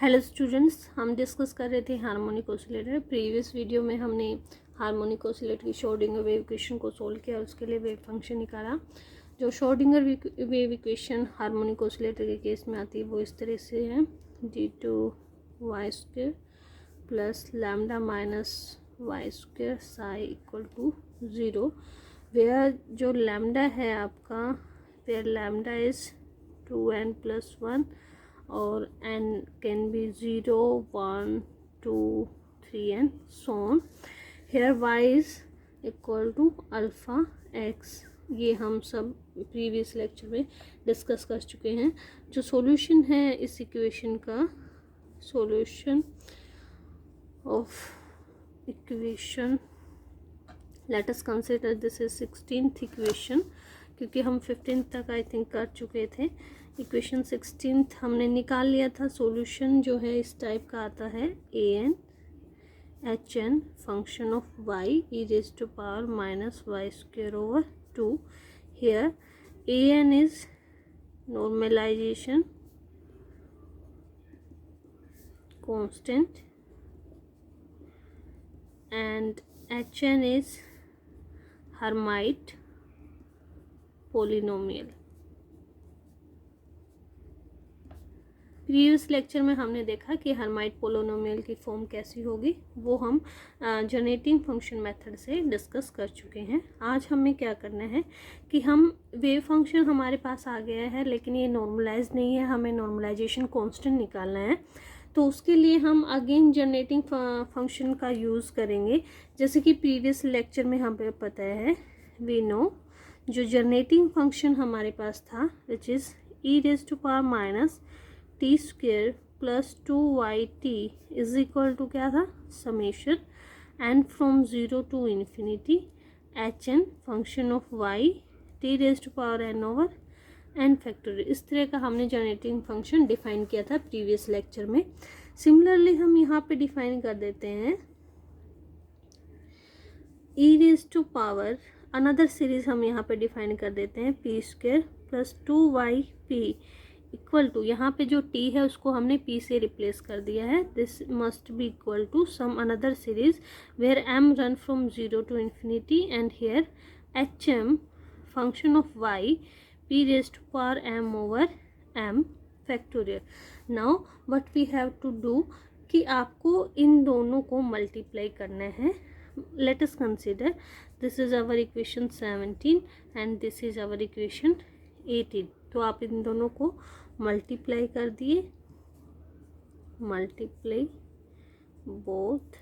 Hello students, हम discuss कर रहे थे हार्मोनिक ऑसिलेटर। प्रीवियस वीडियो में हमने हार्मोनिक ऑसिलेटर की श्रोडिंगर वेव इक्वेशन को सोल्व किया और उसके लिए वेव फंक्शन निकाला। जो Schrodinger wave equation harmonic oscillator के केस में आती है वो इस तरह से है, d2y² plus lambda minus y² psi equal to 0, where जो लैम्डा है आपका, वेयर लैम्डा इज 2n+1 और n can be 0, 1, 2, 3 and so on. Here y is equal to alpha x. ये हम सब प्रीवियस लेक्चर में डिस्कस कर चुके हैं। जो सॉल्यूशन है इस इक्वेशन का, solution of equation, let us consider this is 16th equation, क्योंकि हम 15th तक आई थिंक कर चुके थे। इक्वेशन 16th हमने निकाल लिया था। सॉल्यूशन जो है इस टाइप का आता है, an hn function of y e⁻−y²/2। Here an is normalisation constant and hn is Hermite polynomial. Previous lecture में हमने देखा कि हर्माइट पोलिनोमियल की फॉर्म कैसी होगी, वो हम जनरेटिंग फंक्शन मेथड से डिस्कस कर चुके हैं। आज हमें क्या करना है कि हम वेव फंक्शन हमारे पास आ गया है, लेकिन ये नॉर्मलाइज नहीं है, हमें नॉर्मलाइजेशन कांस्टेंट निकालना है। तो उसके लिए हम अगेन जनरेटिंग फंक्शन का यूज़ करेंगे। जैसे कि प्रीवियस लेक्चर में हमें पता है, वी नो जो जनरेटिंग फंक्शन हमारे पास था which is e⁻t² plus 2yt is equal to क्या था, summation n from 0 to infinity hn function of y t⁻n/n factorial. इस तरह का हमने जनरेटिंग फंक्शन डिफाइन किया था प्रीवियस लेक्चर में। सिमिलरली हम यहाँ पे डिफाइन कर देते हैं e⁻, अनदर सीरीज हम यहाँ पे डिफाइन कर देते हैं p² plus 2yp equal to, यहाँ पे जो t है उसको हमने p से रिप्लेस कर दिया है। This must be equal to some another series where m run from 0 to infinity and here hm function of y p⁻m/m factorial. Now what we have to do कि आपको इन दोनों को मल्टीप्लाई करना है। Let us consider this is our equation 17 and this is our equation 18। तो आप इन दोनों को मल्टीप्लाई कर दिए, मल्टीप्लाई बोथ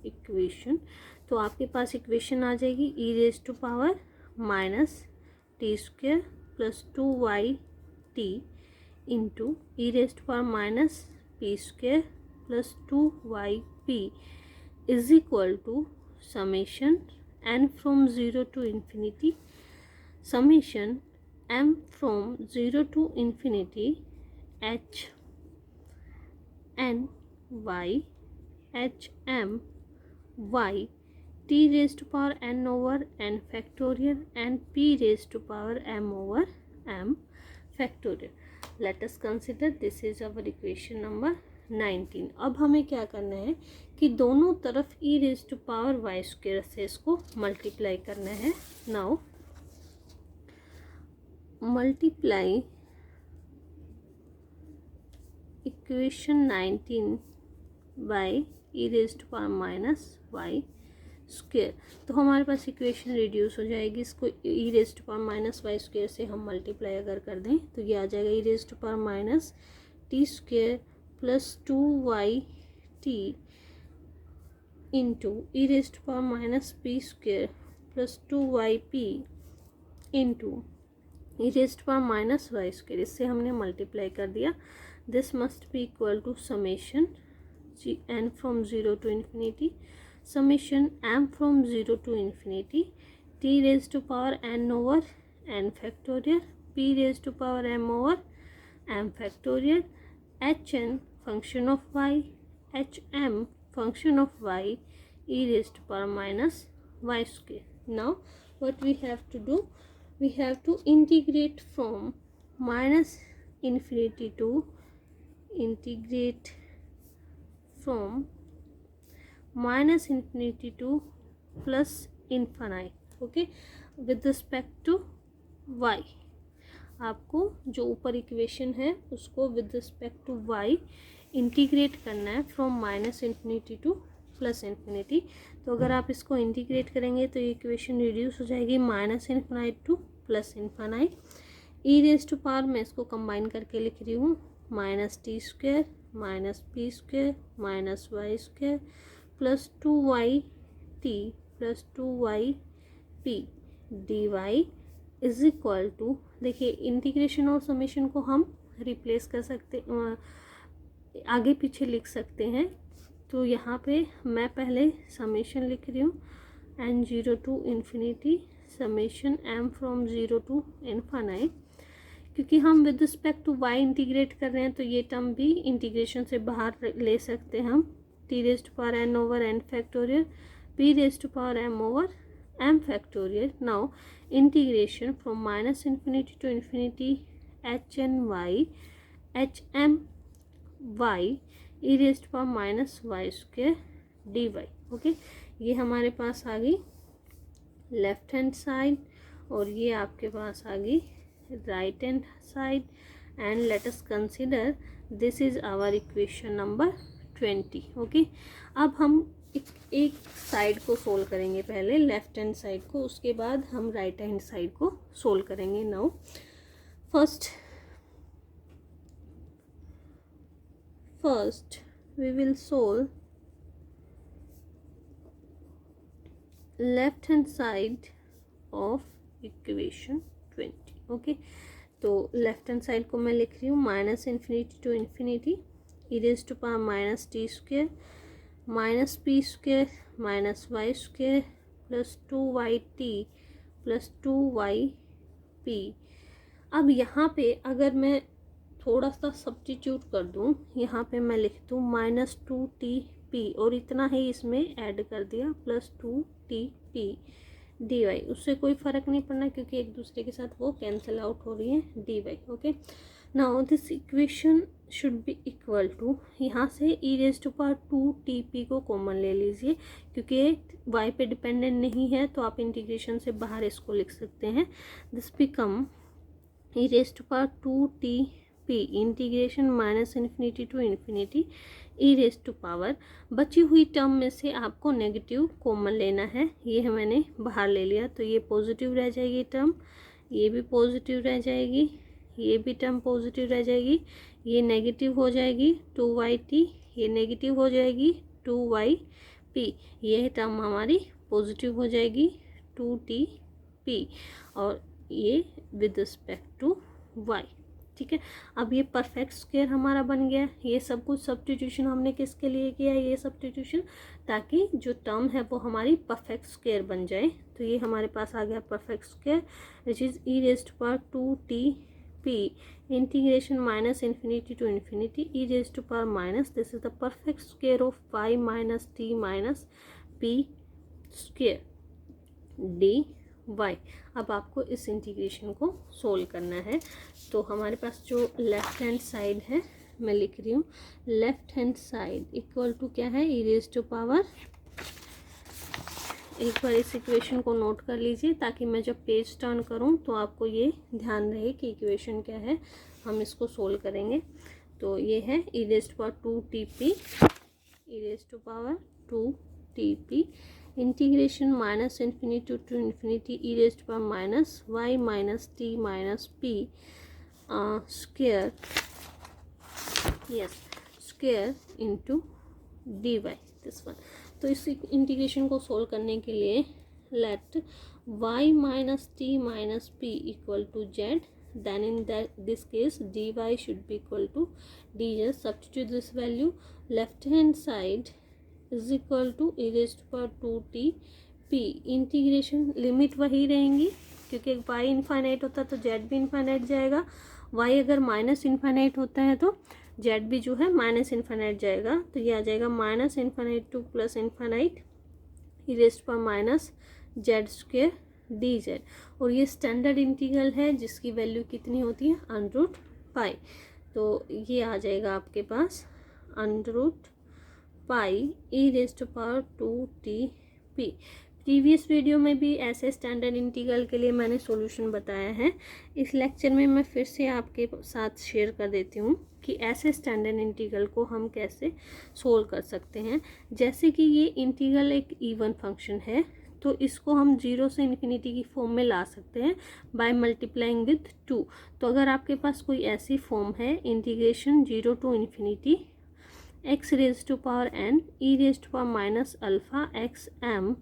इक्वेशन, तो आपके पास इक्वेशन आ जाएगी e⁻−t² plus 2yt into e⁻p² plus 2yp is equal to summation n from 0 to infinity, summation m from 0 to infinity h n y h m y t⁻n/n factorial and p⁻m/m factorial. Let us consider this is our equation number 19। अब हमें क्या करना है कि दोनों तरफ e⁻y² से इसको मल्टीप्लाई करना है। Now multiply equation 19 by e⁻y²। तो हमारे पास इक्वेशन रिड्यूस हो जाएगी। इसको e⁻y² से हम मल्टीप्लाई अगर कर दें तो ये आ जाएगा e⁻t² plus 2yt into e⁻p² plus 2yp into e⁻y²। इससे हमने मल्टीप्लाई कर दिया। This must be equal to summation n from 0 to infinity, summation m from 0 to infinity t⁻n/n factorial p⁻m/m factorial hn function of y hm function of y e⁻y²। Now what we have to do, we have to integrate from -∞ to integrate from minus infinity to plus infinite, okay, with respect to y. आपको जो ऊपर equation है उसको with respect to y integrate करना है from minus infinity to plus infinity. तो अगर आप इसको इंटीग्रेट करेंगे तो ये इक्वेशन रिड्यूस हो जाएगी minus infinite to plus infinite. E raise to power मैं इसको कंबाइन करके लिख रही हूँ, minus t square minus p square minus Y square plus 2y t plus 2y p d y is equal to, देखिए integration और summation को हम रिप्लेस कर सकते, आगे पीछे लिख सकते हैं। तो यहाँ पे मैं पहले समेशन लिख रही हूँ n zero to infinity summation m from zero to infinite. क्योंकि हम with respect to y integrate कर रहे हैं तो ये टर्म भी इंटीग्रेशन से बाहर ले सकते हैं हम। T raise to power n over n factorial p raise to power m over m factorial. Now integration from minus infinity to infinity H N y h m y e raise to power minus Y square D Y, okay. ये हमारे पास आ गई left hand side और ये आपके पास आ गई right hand side. And let us consider this is our equation number 20, okay. अब हम एक साइड को सोल्व करेंगे, पहले लेफ्ट हैंड साइड को, उसके बाद हम राइट हैंड साइड को सोल्व करेंगे। Now first we will solve left hand side of equation 20, okay. तो लेफ्ट हैंड साइड को मैं लिख रही हूँ minus infinity to infinity e raise to power minus t square minus p square minus Y square plus 2y t plus 2y p. अब यहाँ पे अगर मैं थोड़ा सा सब्स्टिट्यूट कर दूँ, यहाँ पे मैं लिख दूँ माइनस 2t p और इतना ही इसमें ऐड कर दिया plus 2t p D Y. उससे कोई फ़र्क नहीं पड़ना क्योंकि एक दूसरे के साथ वो कैंसिल आउट हो रही है D Y, okay. Now this equation should be equal to, यहाँ से e raise to power 2t p को कॉमन ले लीजिए क्योंकि y पे डिपेंडेंट नहीं है तो आप इंटीग्रेशन से बाहर इसको लिख सकते हैं। This become e raise to power 2t p integration minus infinity to infinity e raise to power, बची हुई टर्म में से आपको नेगेटिव कॉमन लेना है। ये मैंने बाहर ले लिया तो ये पॉजिटिव रह जाएगी टर्म, ये भी पॉजिटिव रह जाएगी, ये भी टर्म पॉजिटिव रह जाएगी, ये नेगेटिव हो जाएगी 2y t, ये नेगेटिव हो जाएगी 2y p, यह टर्म हमारी पॉजिटिव हो जाएगी 2t p और ये विद रिस्पेक्ट टू y, ठीक है। अब ये परफेक्ट स्क्वायर हमारा बन गया। ये सब कुछ सब्स्टिट्यूशन हमने किसके लिए किया, ये सब्स्टिट्यूशन ताकि जो टर्म है वो हमारी परफेक्ट स्क्वायर बन जाए। तो ये हमारे पास आ गया perfect square which is e raise to power 2t p integration minus infinity to infinity e raise to power minus, this is the perfect square of y minus t minus p square D y. अब आपको इस integration को solve करना है। तो हमारे पास जो left hand side है मैं लिख रही हूँ left hand side equal to क्या है, ई रेज टू पावर, एक बार इस इक्वेशन को नोट कर लीजिए ताकि मैं जब पेज टर्न करूँ तो आपको ये ध्यान रहे कि इक्वेशन क्या है, हम इसको सोल्व करेंगे। तो ये है e raise to power 2t p e raise to power 2t p integration minus infinity to infinity e raise to power minus y minus t minus p square, yes square into D Y, this one. तो इस integration को solve करने के लिए let y minus t minus p equal to z, then in this case dy should be equal to dz. Substitute this value, left hand side is equal to e raised to power 2t p, integration limit वही रहेंगी क्योंकि y infinite होता है तो z भी infinite जाएगा, y अगर minus infinite होता है तो z भी जो है माइनस इनफाइनाइट जाएगा। तो ये आ जाएगा minus infinite to plus infinite e raise to power minus z square d z, और ये स्टैंडर्ड इंटीग्रल है जिसकी वैल्यू कितनी होती है √π। तो ये आ जाएगा आपके पास √π pi e raise to power 2t p। Previous video में भी ऐसे स्टैंडर्ड इंटीग्रल के लिए मैंने सॉल्यूशन बताया है। इस लेक्चर में मैं फिर से आपके साथ शेयर कर देती हूँ कि ऐसे स्टैंडर्ड इंटीग्रल को हम कैसे सोल्व कर सकते हैं। जैसे कि ये इंटीग्रल एक इवन फंक्शन है, तो इसको हम 0 से इन्फिनिटी की फॉर्म में ला सकते हैं बाय मल्टीप्लाइंग विद 2। तो अगर आपके पास कोई ऐसी फॉर्म है, integration 0 to infinity x raise to power n e raise to power minus alpha x m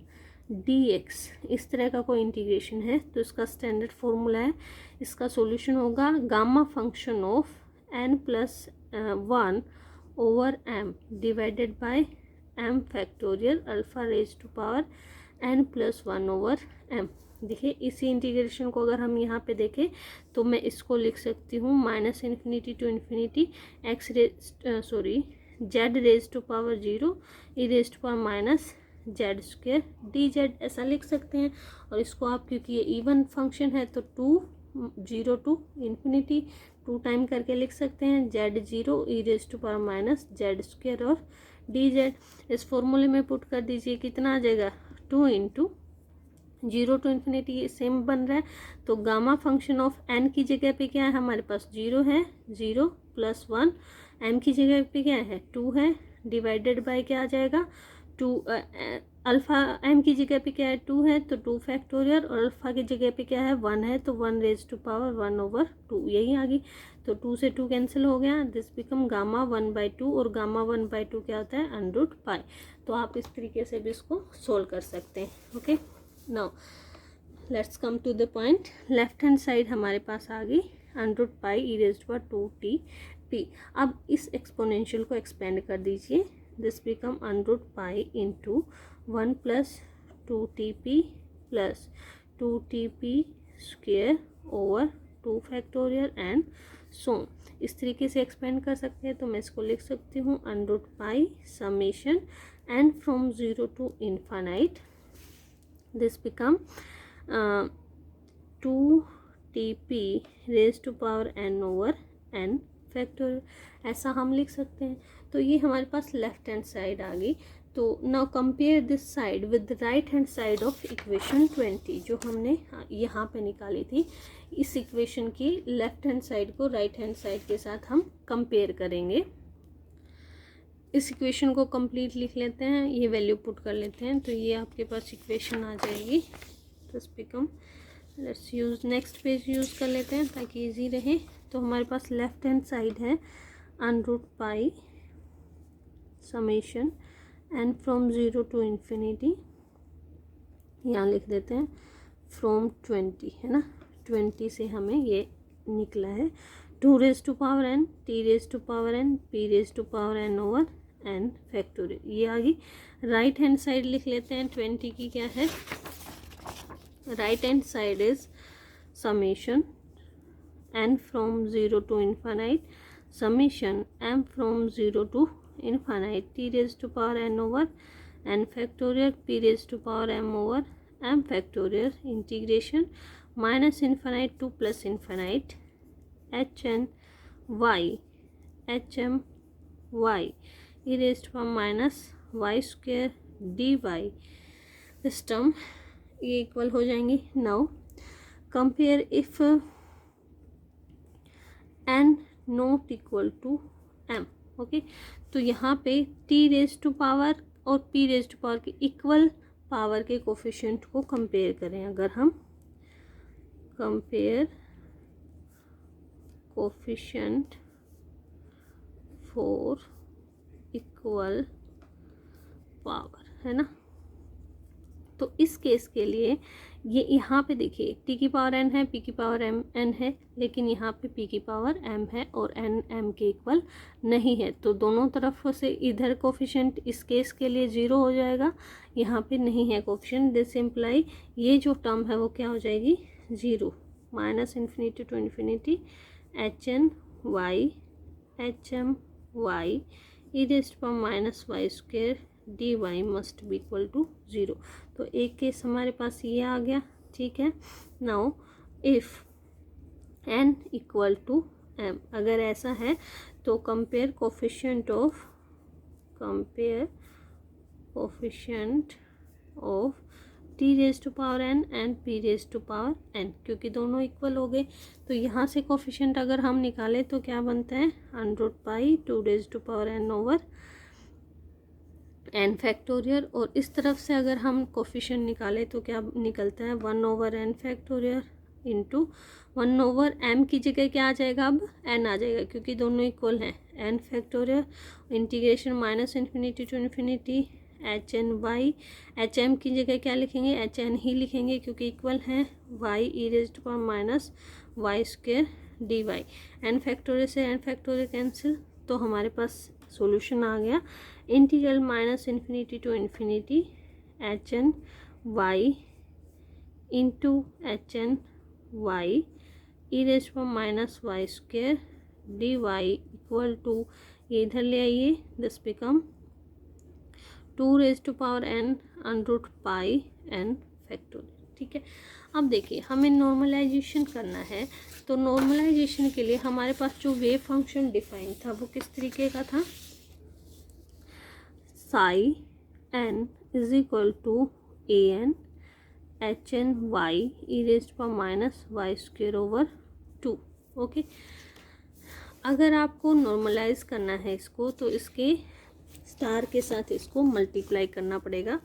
dx, इस तरह का कोई इंटीग्रेशन है, तो इसका स्टैंडर्ड फॉर्मूला है, इसका सॉल्यूशन होगा gamma function of n plus 1 over m divided by m factorial alpha raise to power n plus 1 over m। देखिए इसी इंटीग्रेशन को अगर हम यहाँ पे देखें तो मैं इसको लिख सकती हूँ minus infinity to infinity z raise to power 0 e raise to power minus z square d z, ऐसा लिख सकते हैं। और इसको आप, क्योंकि ये इवन फंक्शन है तो 0 टू इन्फिनिटी 2 टाइम करके लिख सकते हैं, z0 e raise to power minus z square और डी जेड। इस फॉर्मूले में पुट कर दीजिए, कितना आ जाएगा 2 इंटू 0 टू इन्फिनिटी सेम बन रहा है, तो गामा फंक्शन ऑफ n की जगह पे क्या है हमारे पास 0 है, 0 प्लस 1, m की जगह पे क्या है 2 है, डिवाइडेड बाय क्या आ जाएगा 2, अल्फ़ा m की जगह पे क्या है 2 है तो 2 फैक्टोरियल, और अल्फ़ा की जगह पे क्या है 1 है तो 1 रेज टू पावर 1 ओवर 2, यही आ गई। तो 2 से 2 कैंसिल हो गया, दिस बिकम गामा 1/2, और गामा 1/2 क्या होता है अंडर पाई। तो आप इस तरीके से भी इसको सोल्व कर सकते हैं। Okay, now let's come to the point. Left hand side हमारे पास आ गई under pi e raise to power 2t p। अब इस एक्सपोनेंशियल को एक्सपेंड कर दीजिए, this become under pi into 1 plus 2tp plus 2tp square over 2 factorial and so on। इस तरीके से एक्सपेंड कर सकते हैं, तो मैं इसको लिख सकती हूँ under pi summation n from 0 to infinite, this become 2tp raise to power n over n factorial, ऐसा हम लिख सकते हैं। तो ये हमारे पास लेफ्ट हैंड साइड आ गई। तो now compare this side with the right hand side of equation 20 जो हमने यहाँ पे निकाली थी। इस इक्वेशन की लेफ्ट हैंड साइड को राइट हैंड साइड के साथ हम कंपेयर करेंगे। इस इक्वेशन को कंप्लीट लिख लेते हैं, ये वैल्यू पुट कर लेते हैं, तो ये आपके पास इक्वेशन आ जाएगी। This become, let's use next page use कर लेते हैं ताकि इजी रहे। तो हमारे पास लेफ्ट हैंड साइड है under pi summation n from 0 to infinity, यहाँ लिख देते हैं फ्रॉम 20, है ना, 20 से हमें ये निकला है 2 raise to power n t raise to power n p raise to power n over n factorial, ये आ गई। राइट हैंड साइड लिख लेते हैं 20 की क्या है, right hand side is summation n from 0 to infinite summation m from 0 to infinite t raised to power n over n factorial p raised to power m over m factorial integration minus infinite to plus infinite h n y e raised to power minus y square dy, this term ये equal हो जाएंगी। Now compare if n not equal to m। Okay, तो यहाँ पे t raise to power और p raise to power के equal power के coefficient को कंपेयर करें। अगर हम compare coefficient for equal power, है ना, तो इस केस के लिए ये यहाँ पे देखिए t की पावर n है, p की पावर m n है, लेकिन यहाँ पे p की पावर m है और n m के इक्वल नहीं है, तो दोनों तरफ से इधर कोफिशिएंट इस केस के लिए 0 हो जाएगा, यहाँ पे नहीं है कोफिशिएंट, दिस इम्प्लाई ये जो टर्म है वो क्या हो जाएगी 0, minus infinity to infinity h n y e raised to minus Y square dy must be equal to 0। तो एक केस हमारे पास ये आ गया, ठीक है। Now if n equal to m, अगर ऐसा है तो compare coefficient of compare coefficient of t raise to power n and p raise to power n, क्योंकि दोनों इक्वल हो गए तो यहाँ से कोफिशिएंट अगर हम निकालें तो क्या बनता है, under pi two raise to power n over n factorial, और इस तरफ से अगर हम कोफिशिएंट निकालें तो क्या निकलता है, 1 over n factorial into 1 over m की जगह क्या आ जाएगा, अब एन आ जाएगा क्योंकि दोनों इक्वल हैं, n factorial integration minus infinity to infinity H N y, h m की जगह क्या लिखेंगे, एच एन ही लिखेंगे क्योंकि इक्वल हैं, y e raise to power minus Y square D y, n factorial से एन फैक्टोरियल कैंसिल, तो हमारे पास सॉल्यूशन आ गया integral minus infinity to infinity H N y into h N Y e raise to power minus Y square D Y equal to, ये इधर ले आइए, this become 2 raise to power N under pi N factorial. ठीक है, अब देखिए हमें normalisation करना है, तो नॉर्मलाइजेशन के लिए हमारे पास जो वेव फंक्शन डिफाइन था वो किस तरीके का था, psi n is equal to a N H N Y e raise to power minus Y square over 2। Okay, अगर आपको नॉर्मलाइज करना है इसको तो इसके स्टार के साथ इसको मल्टीप्लाई करना पड़ेगा,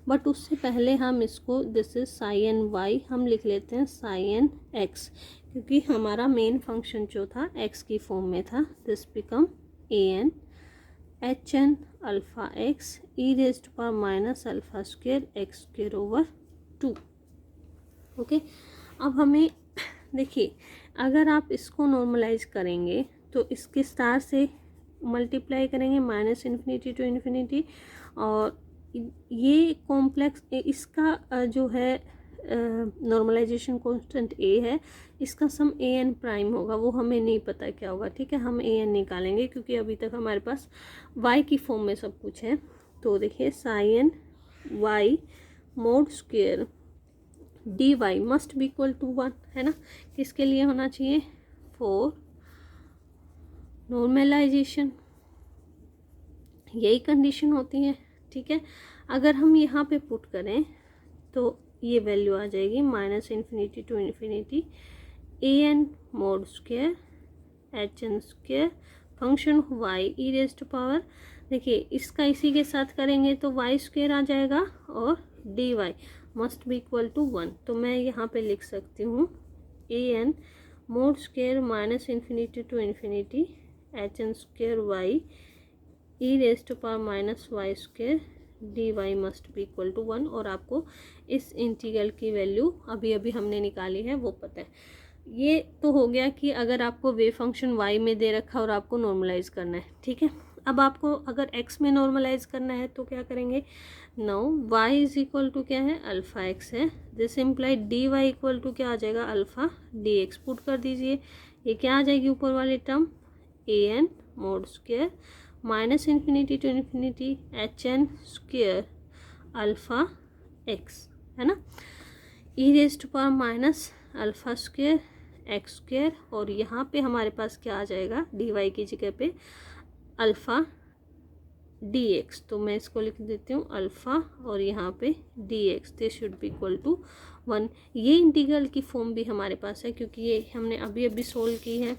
बट उससे पहले हम इसको, this is psi n y, हम लिख लेते हैं साई एन एक्स, क्योंकि हमारा मेन फंक्शन जो था एक्स की फॉर्म में था, this become a N H N alpha x e raise to power minus alpha square x square over 2। Okay, अब हमें देखिए अगर आप इसको नॉर्मलाइज करेंगे तो इसके स्टार से मल्टीप्लाई करेंगे माइनस इन्फिनिटी टू इन्फिनिटी, और ये कॉम्प्लेक्स इसका जो है नॉर्मलाइजेशन कांस्टेंट ए है, इसका सम ए एन प्राइम होगा, वो हमें नहीं पता क्या होगा। ठीक है, हम ए एन निकालेंगे क्योंकि अभी तक हमारे पास वाई की फॉर्म में सब कुछ है। तो देखिए psi n y mod square D Y must be equal to 1 है ना, किसके लिए होना चाहिए, फॉर नॉर्मलाइजेशन, यही कंडीशन होती है। ठीक है, अगर हम यहाँ पे पुट करें तो ये वैल्यू आ जाएगी minus infinity to infinity a N mod square h N square function y e raise to power, देखिए इसका इसी के साथ करेंगे तो वाई स्क्वायर आ जाएगा और D Y must be equal to 1। तो मैं यहाँ पे लिख सकती हूँ A N mod square minus infinity to infinity H N square Y e raise to power minus Y square D Y must be equal to 1, और आपको इस इंटीग्रल की वैल्यू अभी अभी हमने निकाली है वो पता है। ये तो हो गया कि अगर आपको वेव फंक्शन वाई में दे रखा और आपको नॉर्मलाइज करना है। ठीक है, अब आपको अगर एक्स में नॉर्मलाइज करना है तो क्या करेंगे, now y is equal to क्या है, अल्फ़ा एक्स है, this imply d Y equal to क्या आ जाएगा, अल्फ़ा डी एक्स, पुट कर दीजिए, ये क्या आ जाएगी ऊपर वाली term A N mod square minus infinity to infinity H N square alpha x है ना, e raise to power minus alpha square x square, और यहाँ पे हमारे पास क्या आ जाएगा, डी वाई की जगह पे अल्फ़ा डी एक्स, तो मैं इसको लिख देती हूँ अल्फ़ा और यहाँ पे d x, this should be equal to 1। ये इंटीग्रल की फॉर्म भी हमारे पास है क्योंकि ये हमने अभी अभी सोल्व की है।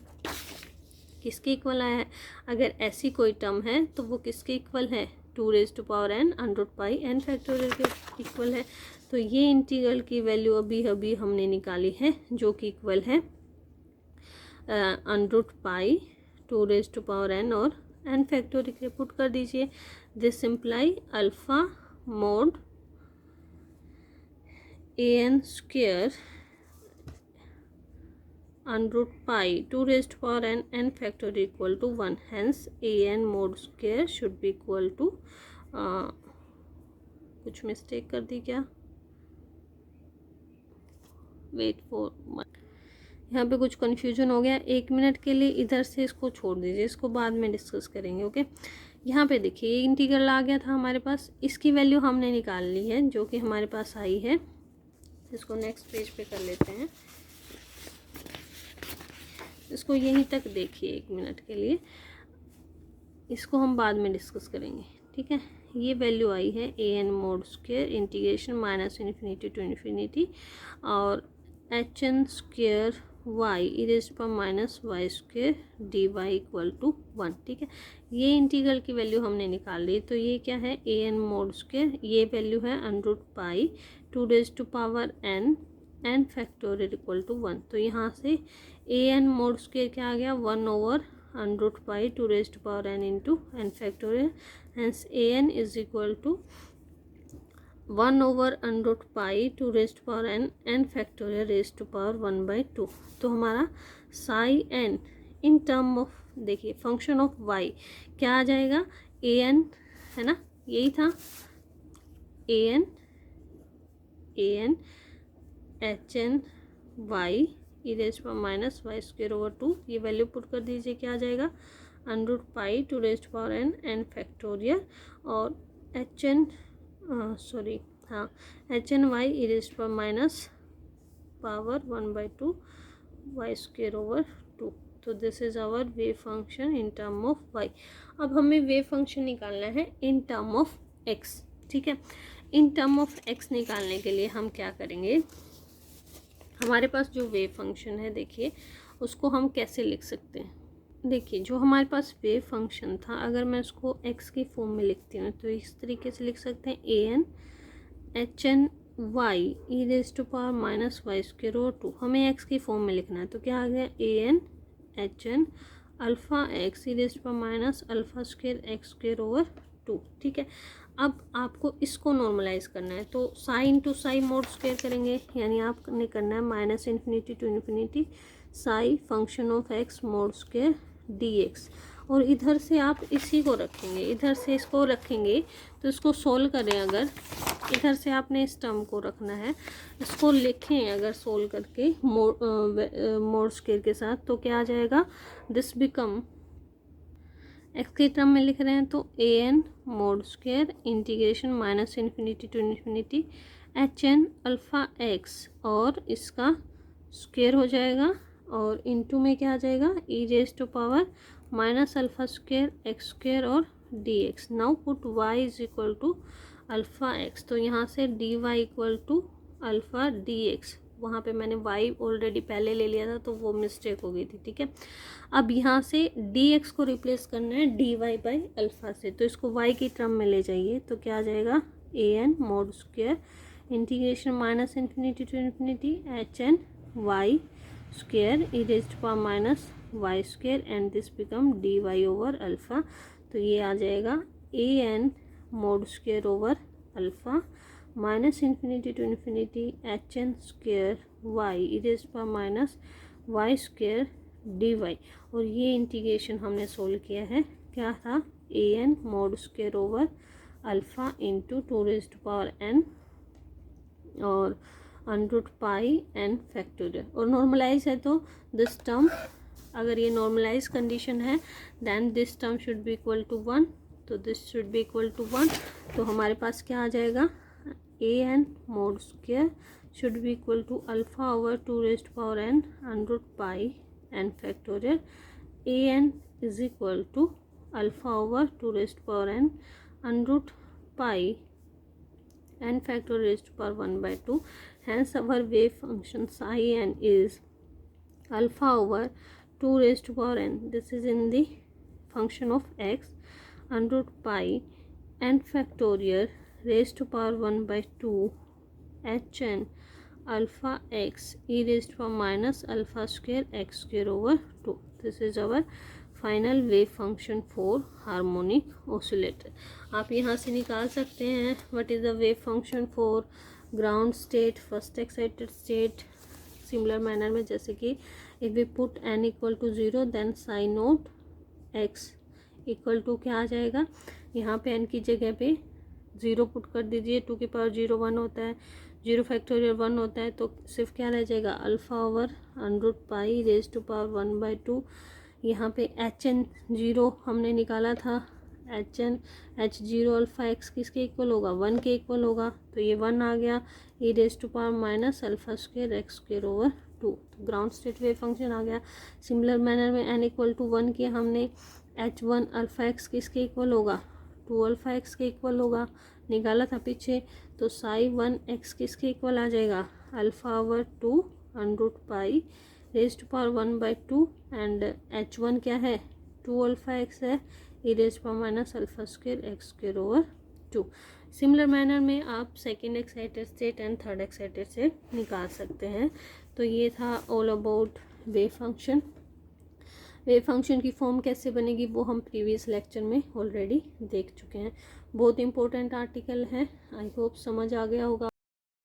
किसके इक्वल आया है, अगर ऐसी कोई टर्म है तो वो किसके इक्वल है, 2 raise to power N under pi N factorial के इक्वल है। तो ये इंटीग्रल की वैल्यू अभी अभी हमने निकाली है जो कि इक्वल है under pi 2 raise to power N और एन फैक्टोरियल के पुट कर दीजिए, this imply alpha mod a n square under pi 2 raise to power n n factorial equal to 1, hence A N mod square should be equal to, कुछ mistake कर दी क्या, wait for, यहाँ पे कुछ कन्फ्यूजन हो गया, 1 मिनट के लिए इधर से इसको छोड़ दीजिए, इसको बाद में डिस्कस करेंगे। ओके, यहाँ पे देखिए ये इंटीग्रल आ गया था हमारे पास, इसकी वैल्यू हमने निकाल ली है जो कि हमारे पास आई है। इसको नेक्स्ट पेज पे कर लेते हैं, इसको यहीं तक देखिए 1 मिनट के लिए, इसको हम बाद में डिस्कस करेंगे। ठीक है। ये वैल्यू आई है A N mod square integration minus infinity to infinity और H N square Y e raise power minus Y square D Y equal to 1। ठीक है, ये इंटीग्रल की वैल्यू हमने निकाल ली। तो ये क्या है, ए एन मोड स्क्वेयर, ये वैल्यू है under pi two raise to power N factorial equal to 1। तो यहाँ से ए एन मोड स्क्वेयर क्या आ गया, 1 over under pi two raise to power N into N factorial. Hence A N is equal to 1 over under pi two raise to power N factorial raise to power 1/2। तो हमारा psi N in term of, देखिए function of Y क्या आ जाएगा, A N है ना, यही था A N H N Y e raise power minus Y square over 2। ये वैल्यू पुट कर दीजिए, क्या आ जाएगा under pi two raise to power N factorial और H N H N Y e raise power minus power 1/2 Y square over 2। तो this is our wave function in term of Y. अब हमें wave function निकालना है इन term of x. ठीक है, इन term of x निकालने के लिए हम क्या करेंगे, हमारे पास जो वेव फंक्शन है देखिए उसको हम कैसे लिख सकते हैं। देखिए जो हमारे पास वेव फंक्शन था, अगर मैं उसको एक्स की फॉर्म में लिखती हूँ तो इस तरीके से लिख सकते हैं, A N H N Y e raise to power minus Y square over 2। हमें एक्स की फॉर्म में लिखना है, तो क्या आ गया, A N H N alpha x e raise to power minus alpha square x square over 2। ठीक है, अब आपको इसको नॉर्मलाइज करना है, तो psi into psi mod square करेंगे, यानी आपने करना है minus infinity to infinity psi function of x mod square d x. और इधर से आप इसी को रखेंगे, इधर से इसको रखेंगे, तो इसको सोल्व करें। अगर इधर से आपने इस टर्म को रखना है, इसको लिखें अगर सोल्व करके मोड स्क्वायर के साथ, तो क्या आ जाएगा, दिस बिकम, एक्स के टर्म में लिख रहे हैं तो A N mod square integration minus infinity to infinity H N alpha X और इसका स्क्वायर हो जाएगा और इनटू में क्या आ जाएगा, e raise to power minus alpha square x square और D X. Now put Y is equal to alpha X, तो यहाँ से D Y equal to alpha D X, वहाँ पे मैंने y ऑलरेडी पहले ले लिया था तो वो मिस्टेक हो गई थी। ठीक है, अब यहाँ से dx को रिप्लेस करना है dy बाई अल्फ़ा से, तो इसको y की टर्म में ले जाइए, तो क्या आ जाएगा, A N mod square integration minus infinity to infinity H N Y square e raise to power minus Y square and this become D Y over alpha. तो ये आ जाएगा A N mod square over alpha minus infinity to infinity H N square Y e raise power minus Y square D Y. और ये integration हमने solve किया है, क्या था, A N mod square over alpha into two raise to power N और under pi N factorial. और normalize है तो दिस टर्म, अगर ये नॉर्मलाइज कंडीशन है then this term should be equal to 1, तो this should be equal to 1। तो हमारे पास क्या आ जाएगा, A N mod square should be equal to alpha over two raise to power N under pi N factorial. A N is equal to alpha over two raise to power N under pi n factorial raised to power 1/2. Hence our wave function psi n is alpha over 2 raised to power n. This is in the function of x under pi n factorial raised to power 1/2 h n alpha x e raised to power minus alpha square x square over 2. This is our final wave function for harmonic oscillator. आप यहाँ से निकाल सकते हैं what is the wave function for ground state, first excited state, similar manner में, जैसे कि if we put n equal to 0 then psi naught x equal to क्या आ जाएगा, यहाँ पे n की जगह पे 0 पुट कर दीजिए, 2 की पावर 0 1 होता है, 0 फैक्टोरियल 1 होता है, तो सिर्फ क्या रह जाएगा, alpha over under pi raise to power 1/2। यहाँ पे एच एन 0 हमने निकाला था, एच 0 अल्फ़ा एक्स किसके इक्वल होगा, 1 के इक्वल होगा, तो ये 1 आ गया, e raise to power minus alpha square x square over 2। तो ग्राउंड स्टेट वेव फंक्शन आ गया। सिमिलर मैनर में n इक्वल टू 1 किया हमने, एच 1 अल्फ़ा एक्स किसके इक्वल होगा, 2 अल्फ़ा एक्स के इक्वल होगा, निकाला था पीछे, तो साई 1 एक्स किसके इक्वल आ जाएगा, alpha over 2 under root pi raise to power 1/2 and h1 क्या है 2 अल्फ़ा एक्स है, e raise power minus alpha square x square over 2। Similar manner में आप second excited state and third excited state निकाल सकते हैं। तो ये था all about wave function. Wave function की फॉर्म कैसे बनेगी वो हम प्रीवियस लेक्चर में ऑलरेडी देख चुके हैं। बहुत इंपॉर्टेंट आर्टिकल है, आई होप समझ आ गया होगा।